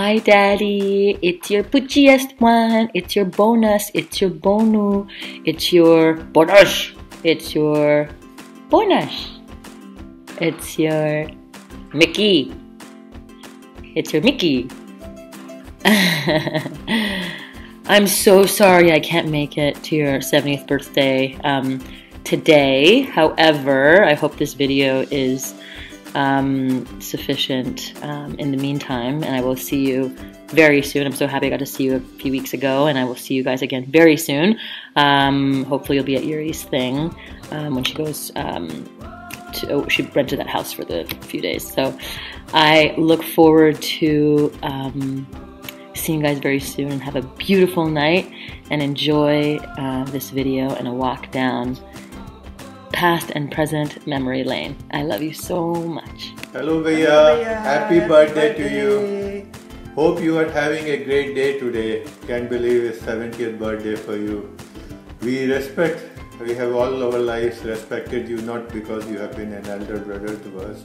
Hi, Daddy. It's your poochiest one. It's your bonus. It's your bonu. It's your bonus. It's your bonus. It's your Mickey. It's your Mickey. I'm so sorry I can't make it to your 70th birthday today. However, I hope this video is sufficient in the meantime, and I will see you very soon. I'm so happy I got to see you a few weeks ago, and I will see you guys again very soon. Hopefully you'll be at Yuri's thing when she goes she rented that house for the few days. So I look forward to seeing you guys very soon, and have a beautiful night and enjoy this video and a walk down past and present memory lane. I love you so much. Hello Bhaiya, happy birthday to you. Hope you are having a great day today. Can't believe it's 70th birthday for you. We have all our lives respected you, not because you have been an elder brother to us,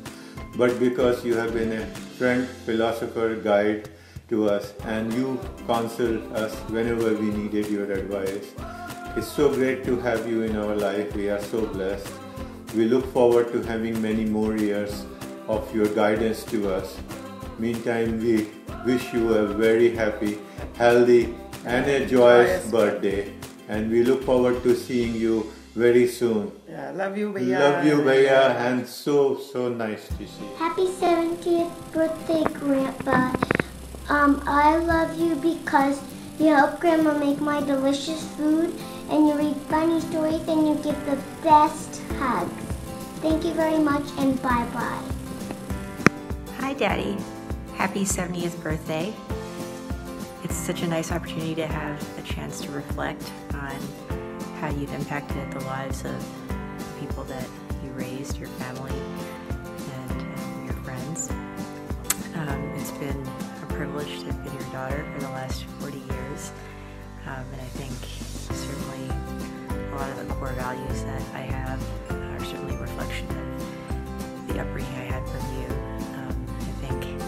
but because you have been a friend, philosopher, guide to us, and you counseled us whenever we needed your advice. It's so great to have you in our life. We are so blessed. We look forward to having many more years of your guidance to us. Meantime, we wish you a very happy, healthy and a joyous birthday. And we look forward to seeing you very soon. Yeah, love you, Bhaiya. Love you, Bhaiya, and so nice to see you. Happy 70th birthday, Grandpa. I love you because you help Grandma make my delicious food, and you read funny stories, and you give the best hugs. Thank you very much, and bye-bye. Hi, Daddy. Happy 70th birthday. It's such a nice opportunity to have a chance to reflect on how you've impacted the lives of the people that you raised, your family, and your friends. It's been a privilege to have been your daughter for the last 40 years, and I think certainly a lot of the core values that I have are certainly a reflection of the upbringing I had from you. I think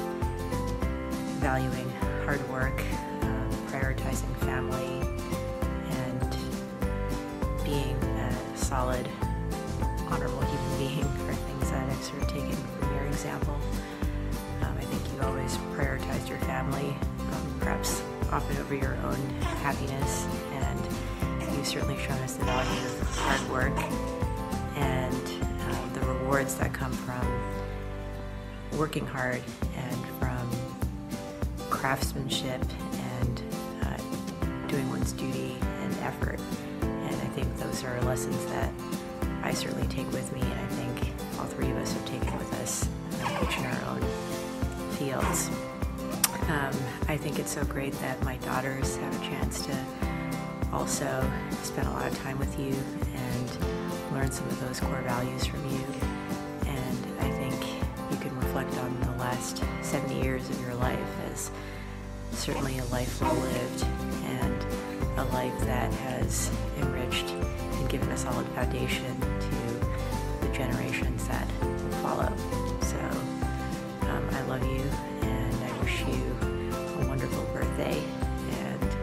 valuing hard work, prioritizing family, and being a solid, honorable human being are things that I've sort of taken from your example. I think you always prioritized your family, perhaps often over your own happiness, and you've certainly shown us the value of hard work and the rewards that come from working hard and from craftsmanship and doing one's duty and effort. And I think those are lessons that I certainly take with me, and I think all three of us have taken with us, each in our own fields. I think it's so great that my daughters have a chance to also spend a lot of time with you and learn some of those core values from you. And I think you can reflect on the last 70 years of your life as certainly a life well lived, and a life that has enriched and given a solid foundation to the generations that will follow. So I love you, and I wish you a wonderful birthday, and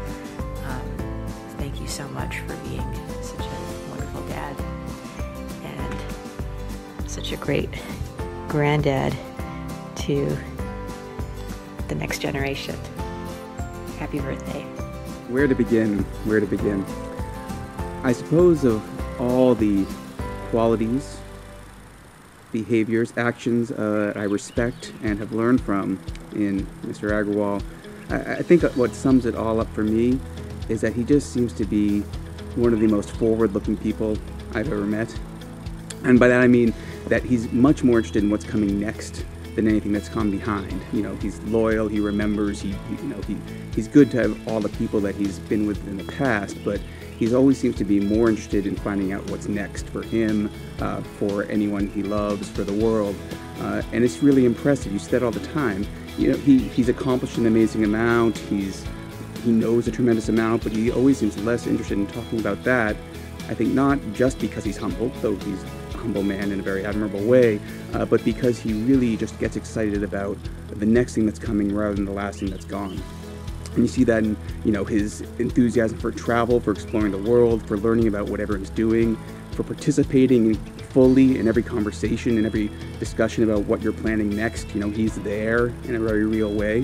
thank you so much for being such a wonderful dad and such a great granddad to the next generation. Happy birthday. Where to begin? Where to begin? I suppose of all the qualities, behaviors, actions I respect and have learned from in Mr. Agrawal, I think what sums it all up for me is that he just seems to be one of the most forward-looking people I've ever met. And by that I mean that he's much more interested in what's coming next than anything that's come behind. You know, he's loyal, he remembers, he's good to have all the people that he's been with in the past, but he always seems to be more interested in finding out what's next for him, for anyone he loves, for the world. And it's really impressive. You say that all the time. You know, he's accomplished an amazing amount, he knows a tremendous amount, but he always seems less interested in talking about that I think not just because he's humble, though he's a humble man in a very admirable way, but because he really just gets excited about the next thing that's coming rather than the last thing that's gone. And you see that in, his enthusiasm for travel, for exploring the world, for learning about what everyone's doing, for participating fully in every conversation, in every discussion about what you're planning next. He's there in a very real way,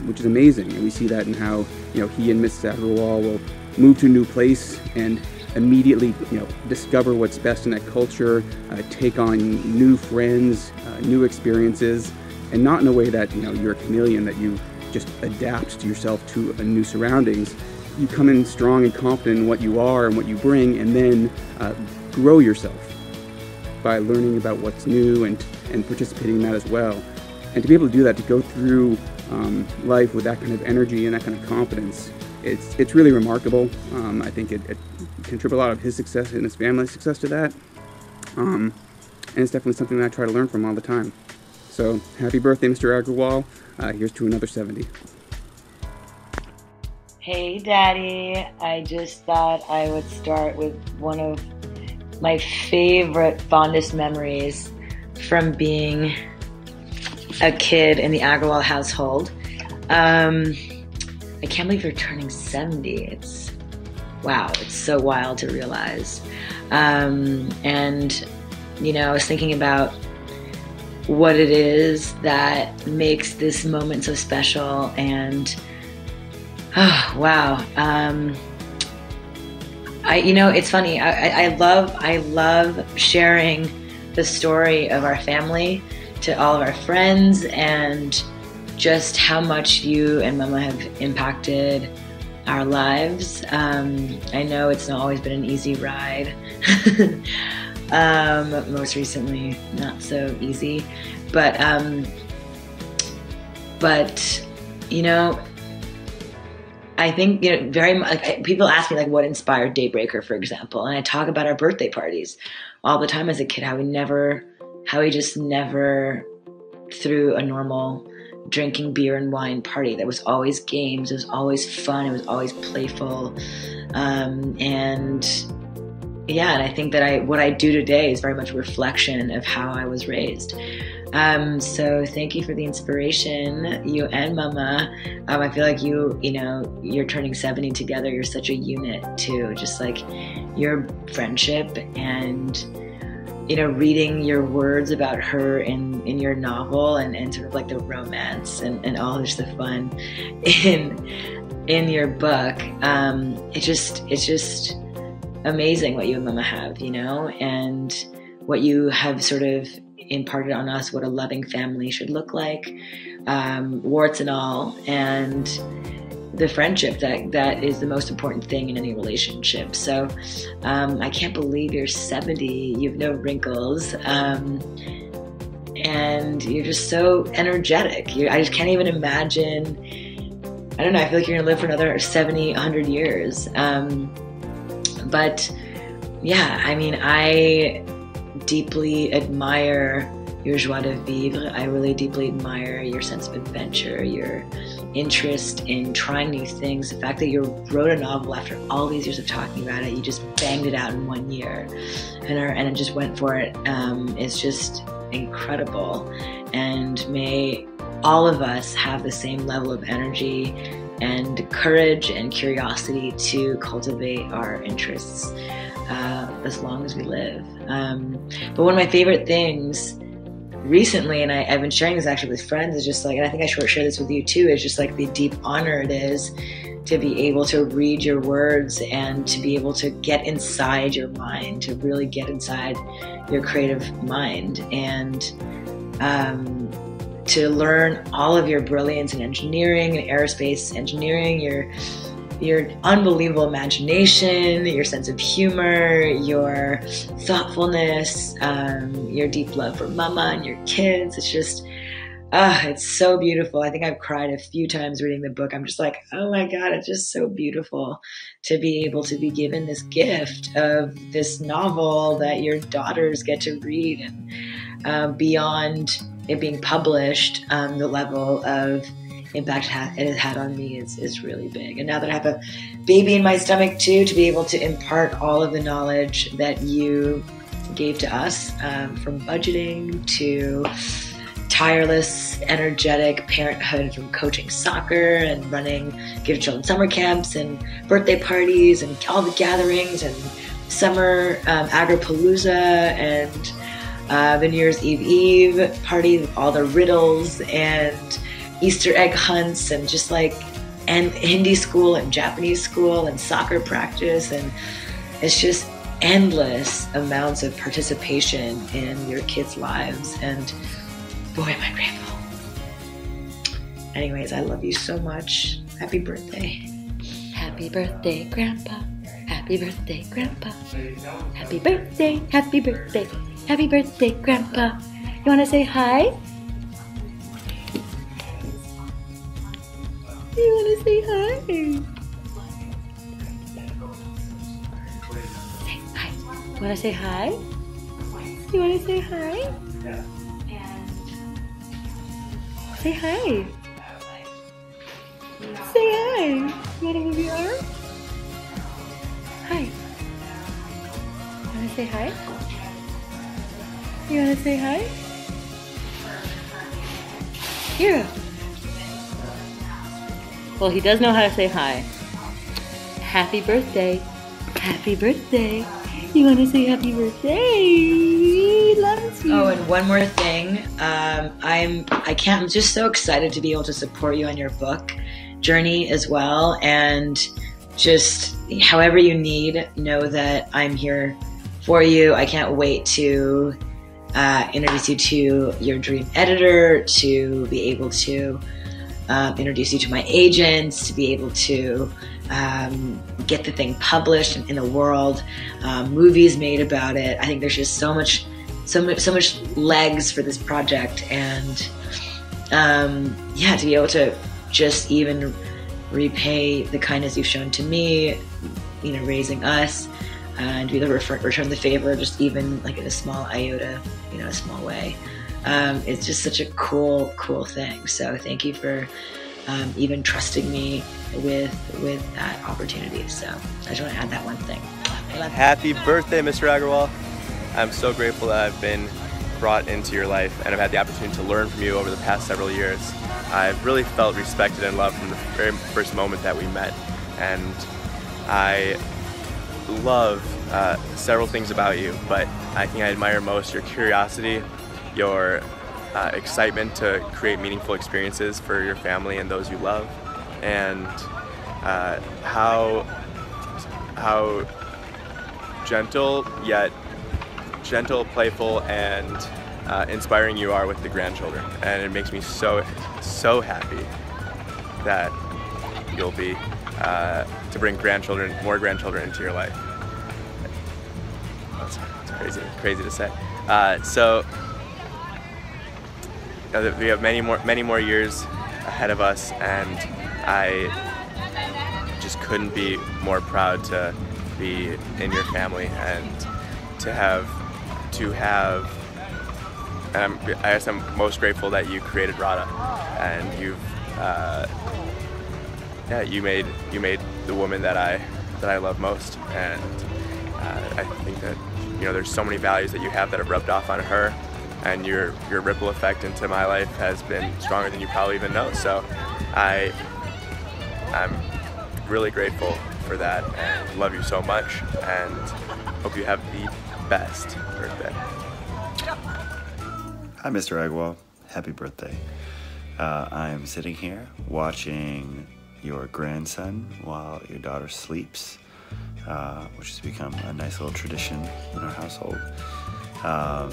which is amazing. And we see that in how, he and Mrs. Agrawal will move to a new place and immediately, discover what's best in that culture, take on new friends, new experiences, and not in a way that, you're a chameleon, that you just adapt to yourself to new surroundings. You come in strong and confident in what you are and what you bring, and then grow yourself by learning about what's new and participating in that as well. And to be able to do that, to go through life with that kind of energy and that kind of confidence, it's really remarkable. I think it contributes a lot of his success and his family's success to that. And it's definitely something that I try to learn from all the time. So happy birthday, Mr. Agrawal. Here's to another 70. Hey, Daddy. I just thought I would start with one of my favorite, fondest memories from being a kid in the Agrawal household. I can't believe you're turning 70. Wow, it's so wild to realize. And, I was thinking about what it is that makes this moment so special, and oh, wow. It's funny. I love sharing the story of our family to all of our friends, and just how much you and Mama have impacted our lives. I know it's not always been an easy ride. Most recently, not so easy. But I think, very much, people ask me, what inspired Daybreaker, for example, and I talk about our birthday parties all the time as a kid, how we just never threw a normal drinking beer and wine party. There was always games, it was always fun, it was always playful, and I think that what I do today is very much a reflection of how I was raised. So thank you for the inspiration, you and Mama. I feel like you're turning 70 together. You're such a unit too, just like your friendship and, reading your words about her in your novel and sort of like the romance and all just the fun in your book. It's just amazing what you and Mama have, and what you have sort of imparted on us, what a loving family should look like, warts and all, and the friendship that is the most important thing in any relationship. So I can't believe you're 70, you have no wrinkles, and you're just so energetic. I just can't even imagine, I don't know, I feel like you're gonna live for another 70, 100 years. But yeah, I deeply admire your joie de vivre. I really deeply admire your sense of adventure, your interest in trying new things. The fact that you wrote a novel after all these years of talking about it, you just banged it out in 1 year and just went for it, is just incredible. And may all of us have the same level of energy and courage and curiosity to cultivate our interests as long as we live. But one of my favorite things recently, and I've been sharing this actually with friends, is just and I think I should share this with you too, is just the deep honor it is to be able to read your words and to be able to get inside your mind, to really get inside your creative mind, and to learn all of your brilliance in engineering and aerospace engineering, your unbelievable imagination, your sense of humor, your thoughtfulness, your deep love for Mama and your kids. It's just, it's so beautiful. I think I've cried a few times reading the book. I'm just like, oh my God, it's just so beautiful to be able to be given this gift of this novel that your daughters get to read, and beyond it being published, the level of impact it has had on me is really big. And now that I have a baby in my stomach too, to be able to impart all of the knowledge that you gave to us, from budgeting to tireless, energetic parenthood, from coaching soccer and running Give Children summer camps and birthday parties and all the gatherings and summer Agrapalooza and the New Year's Eve party with all the riddles and Easter egg hunts and just like and Hindi school and Japanese school and soccer practice, and it's just endless amounts of participation in your kids' lives, and boy, am I grateful. Anyways, I love you so much. Happy birthday. Happy birthday, Grandpa. Happy birthday, Grandpa. Happy birthday, happy birthday, happy birthday, Grandpa. You want to say hi? You want to say hi? Say hi. You want to say hi? You want to say hi? Say hi. Say hi. You want to move your arm? Hi. You want to say hi? You want to say hi? Here. Well, he does know how to say hi. Happy birthday. Happy birthday. You want to say happy birthday? He loves you. Oh, and one more thing. I'm just so excited to be able to support you on your book journey as well. And just however you need, know that I'm here for you. I can't wait to introduce you to your dream editor, to be able to introduce you to my agents, to be able to get the thing published in the world, movies made about it. I think there's just so much legs for this project, and to be able to just even repay the kindness you've shown to me, raising us, and be able to return the favor, just even like in a small iota, a small way. It's just such a cool thing. So thank you for even trusting me with that opportunity. So I just want to add that one thing. I love you. Happy birthday, Mr. Agrawal. I'm so grateful that I've been brought into your life and I've had the opportunity to learn from you over the past several years. I've really felt respected and loved from the very first moment that we met, and I love several things about you, but I think I admire most your curiosity, your excitement to create meaningful experiences for your family and those you love, and how gentle, playful, and inspiring you are with the grandchildren. And it makes me so happy that you'll be to bring more grandchildren into your life. That's crazy to say. So we have many more years ahead of us, and I just couldn't be more proud to be in your family and to have. And I guess I'm most grateful that you created Radha, and you made the woman that I love most, and I think that there's so many values that you have that have rubbed off on her, and your ripple effect into my life has been stronger than you probably even know. So I'm really grateful for that, and love you so much, and hope you have the best birthday. Hi, Mr. Agrawal. Happy birthday. I am sitting here watching your grandson while your daughter sleeps, which has become a nice little tradition in our household. I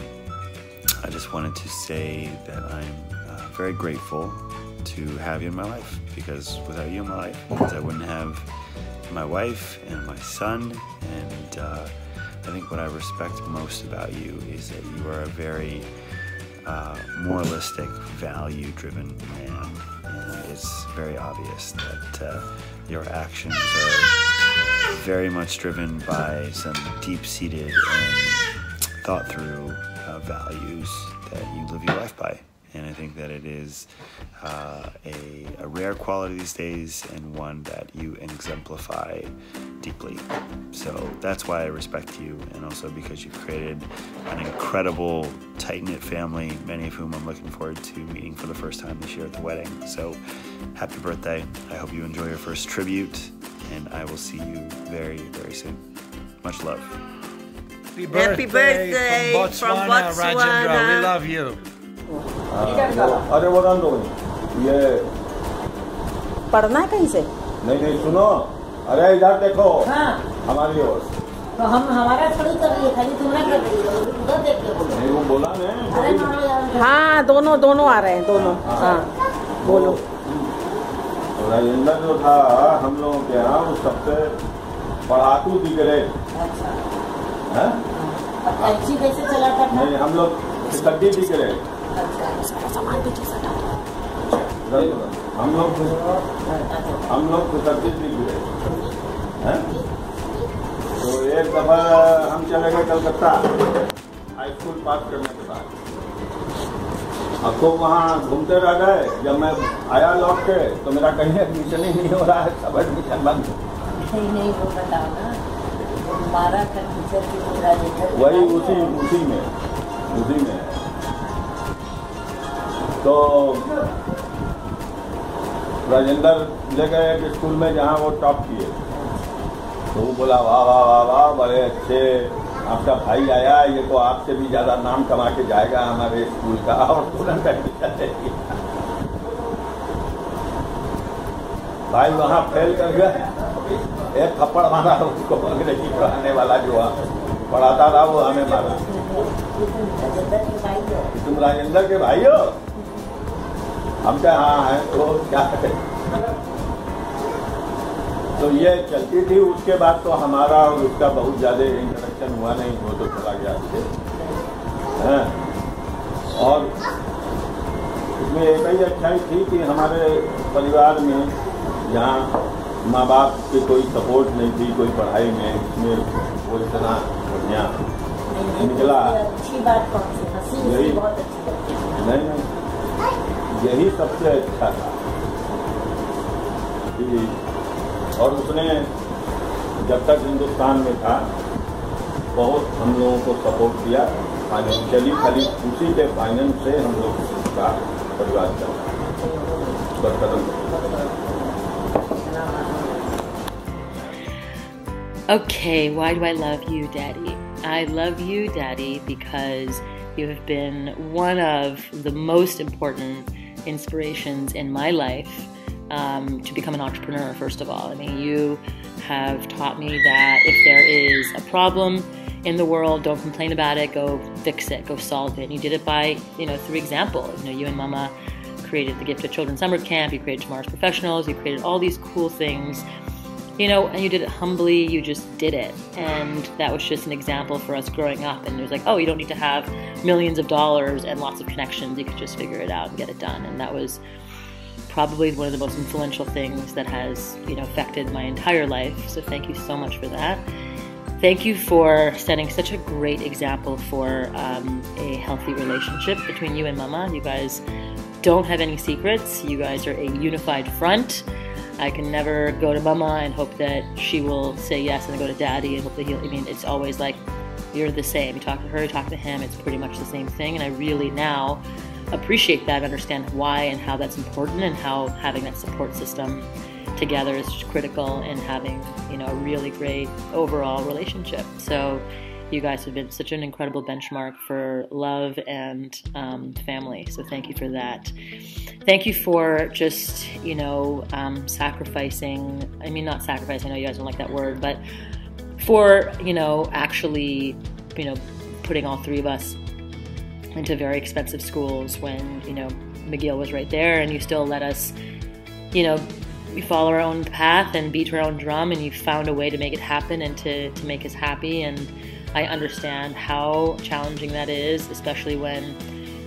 just wanted to say that I'm very grateful to have you in my life, because without you in my life means I wouldn't have my wife and my son, and I think what I respect most about you is that you are a very moralistic, value-driven man, and it's very obvious that your actions are very much driven by some deep-seated and thought-through values that you live your life by, and I think that it is a rare quality these days, and one that you exemplify deeply. So that's why I respect you, and also because you've created an incredible, tight-knit family, many of whom I'm looking forward to meeting for the first time this year at the wedding. So happy birthday. I hope you enjoy your first tribute, and I will see you very, very soon. Much love. Happy birthday from Botswana, Raj Agrawal. We love you. अरे वो run दो ये पढ़ना है कहीं से? नहीं सुनो, अरे इधर देखो। हाँ। हमारी ओर। तो हम हमारा थोड़ी कर रही है, खाली तुम्हारा कर रही है, उधर देख के बोलो। नहीं वो बोला नहीं। हाँ दोनों आ रहे हैं, दोनों। हाँ बोलो। राजेंद्र जो था हम लोगों के यहाँ, वो सबसे पढ़ाकू दिख रहे। अच्छा। टैक्सी कैसे चलाता था? नहीं हम लोग सड्डी दिख रहे। सामान भी हम लोग सड्डी दिख रहे। तो एक दफा हम चले गए कलकत्ता हाई स्कूल पास करने के बाद। अब तो वहाँ घूमते रह गए। जब मैं आया लौट के तो मेरा कहीं एडमिशन ही नहीं हो रहा है, सब एडमिशन बंद। नहीं वो बताओ ना, हमारा टीचर की वही उसी में तो राजेंद्र ले गए एक स्कूल में जहाँ वो टॉप किए। तो वो बोला वाह वाह वाह वाह, बड़े अच्छे, आपका भाई आया, ये तो आपसे भी ज्यादा नाम कमा के जाएगा हमारे स्कूल का। और तुरंत भाई वहाँ फेल कर गए। एक थप्पड़ मारा उसको, अंग्रेजी पढ़ाने वाला जो पढ़ाता था वो हमें मारा। तुम राजेंद्र के भाई हो? हम क्या हाँ है, तो क्या है। तो ये चलती थी। उसके बाद तो हमारा और उसका बहुत ज्यादा इंटरेक्शन हुआ नहीं, वो तो चला गया है। और इसमें एक ही अच्छाई थी कि हमारे परिवार में जहाँ माँ बाप की कोई सपोर्ट नहीं थी कोई पढ़ाई में, इसमें वो इतना बढ़िया निकला। अच्छी बात कौन सी? हंसी यही बहुत अच्छी लगती है। नहीं यही सबसे अच्छा था। और उसने जब तक हिंदुस्तान में था बहुत हम लोगों को सपोर्ट किया फाइनेंशियली। खाली उसी के फाइनेंस से हम लोग का परिवार चला बरकरार। Okay, why do I love you, Daddy? I love you, Daddy, because you have been one of the most important inspirations in my life to become an entrepreneur, first of all. I mean, you have taught me that if there is a problem in the world, don't complain about it, go fix it, go solve it. And you did it by, through example. You and Mama created the Gift of Children Summer Camp, you created Tomorrow's Professionals, you created all these cool things. And you did it humbly, you just did it. And that was just an example for us growing up. And it was like, oh, you don't need to have millions of dollars and lots of connections. You could just figure it out and get it done. And that was probably one of the most influential things that has, affected my entire life. So thank you so much for that. Thank you for setting such a great example for a healthy relationship between you and Mama. You guys don't have any secrets. You guys are a unified front. I can never go to Mama and hope that she will say yes, and then go to Daddy and hope that it's always like you're the same. You talk to her, you talk to him, it's pretty much the same thing. And I really now appreciate that, understand why and how that's important, and how having that support system together is critical in having, a really great overall relationship. So you guys have been such an incredible benchmark for love and family. So thank you for that. Thank you for just, sacrificing. I mean, not sacrificing, I know you guys don't like that word, but for, actually, putting all three of us into very expensive schools when, McGill was right there, and you still let us, we follow our own path and beat our own drum, and you found a way to make it happen and to make us happy. And I understand how challenging that is, especially when,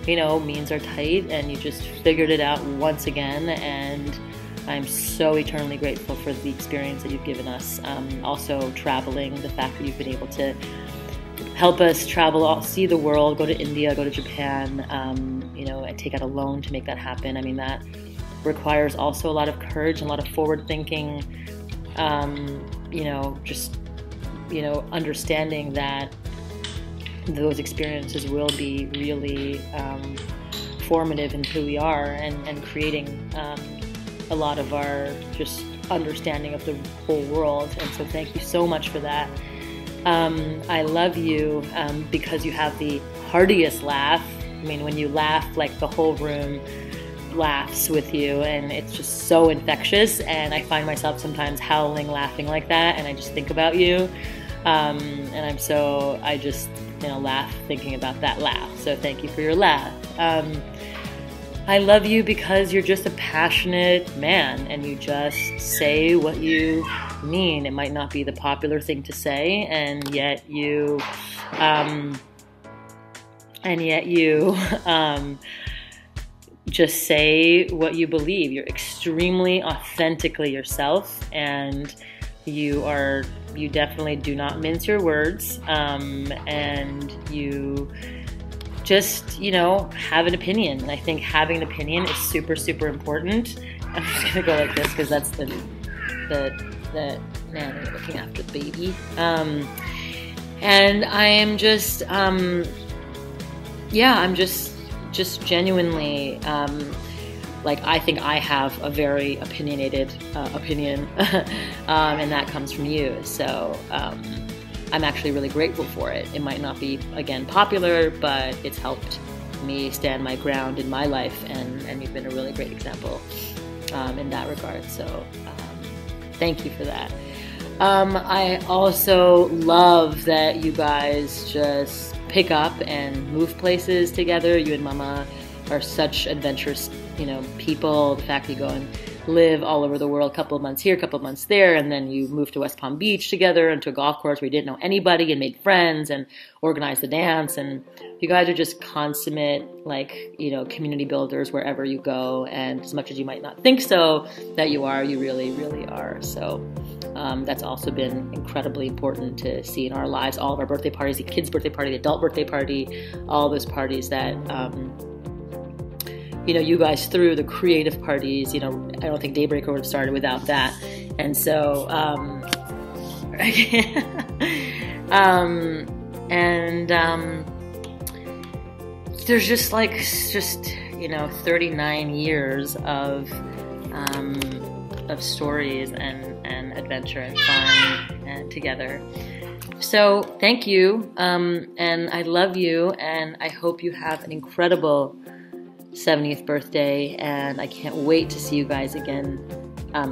means are tight, and you just figured it out once again. And I'm so eternally grateful for the experience that you've given us. Also traveling, the fact that you've been able to help us travel, see the world, go to India, go to Japan, you know, and take out a loan to make that happen. I mean, that requires also a lot of courage and a lot of forward thinking, you know, just, you know, understanding that those experiences will be really formative in who we are, and creating a lot of our just understanding of the whole world. And so thank you so much for that. I love you because you have the heartiest laugh. I mean, when you laugh, like the whole room laughs with you, and it's just so infectious, and I find myself sometimes howling laughing like that, and I just think about you, and I just, you know, laugh thinking about that laugh. So thank you for your laugh. I love you because you're just a passionate man, and you just say what you mean. It might not be the popular thing to say, and yet you just say what you believe. You're extremely authentically yourself, and you definitely do not mince your words, and you just, you know, have an opinion. And I think having an opinion is super, super important. I'm just gonna go like this because that's the man looking after the baby. And I am just, yeah, I'm just genuinely, like, I think I have a very opinionated opinion, and that comes from you. So I'm actually really grateful for it. It might not be, again, popular, but it's helped me stand my ground in my life, and you've been a really great example in that regard. So thank you for that. I also love that you guys just pick up and move places together. You and Mama are such adventurous, you know, people. The fact that you go and live all over the world, a couple of months here, a couple of months there, and then you moved to West Palm Beach together and to a golf course where you didn't know anybody and made friends and organized the dance. And you guys are just consummate, like, you know, community builders wherever you go. And as much as you might not think so that you are, you really, really are. So that's also been incredibly important to see in our lives. All of our birthday parties, the kids' birthday party, the adult birthday party, all those parties that you know, you guys threw, the creative parties. You know, I don't think Daybreaker would have started without that. And so, there's just you know, 39 years of stories and adventure and fun and together. So thank you, and I love you, and I hope you have an incredible 70th birthday, and I can't wait to see you guys again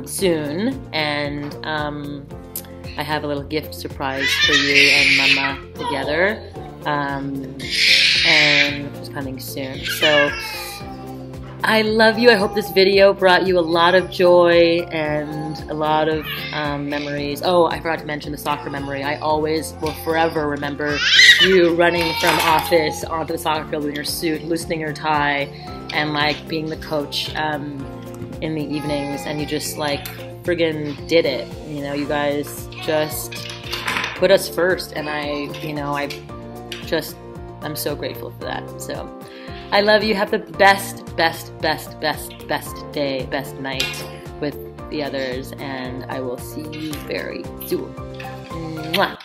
soon. And I have a little gift surprise for you and Mama together, and it's coming soon. So I love you. I hope this video brought you a lot of joy and a lot of memories. Oh, I forgot to mention the soccer memory. I always will forever remember you running from office onto the soccer field in your suit, loosening your tie, and like being the coach in the evenings, and you just like friggin' did it. You know, you guys just put us first, and I'm so grateful for that. So I love you. Have the best day, best night with the others, and I will see you very soon. Mwah.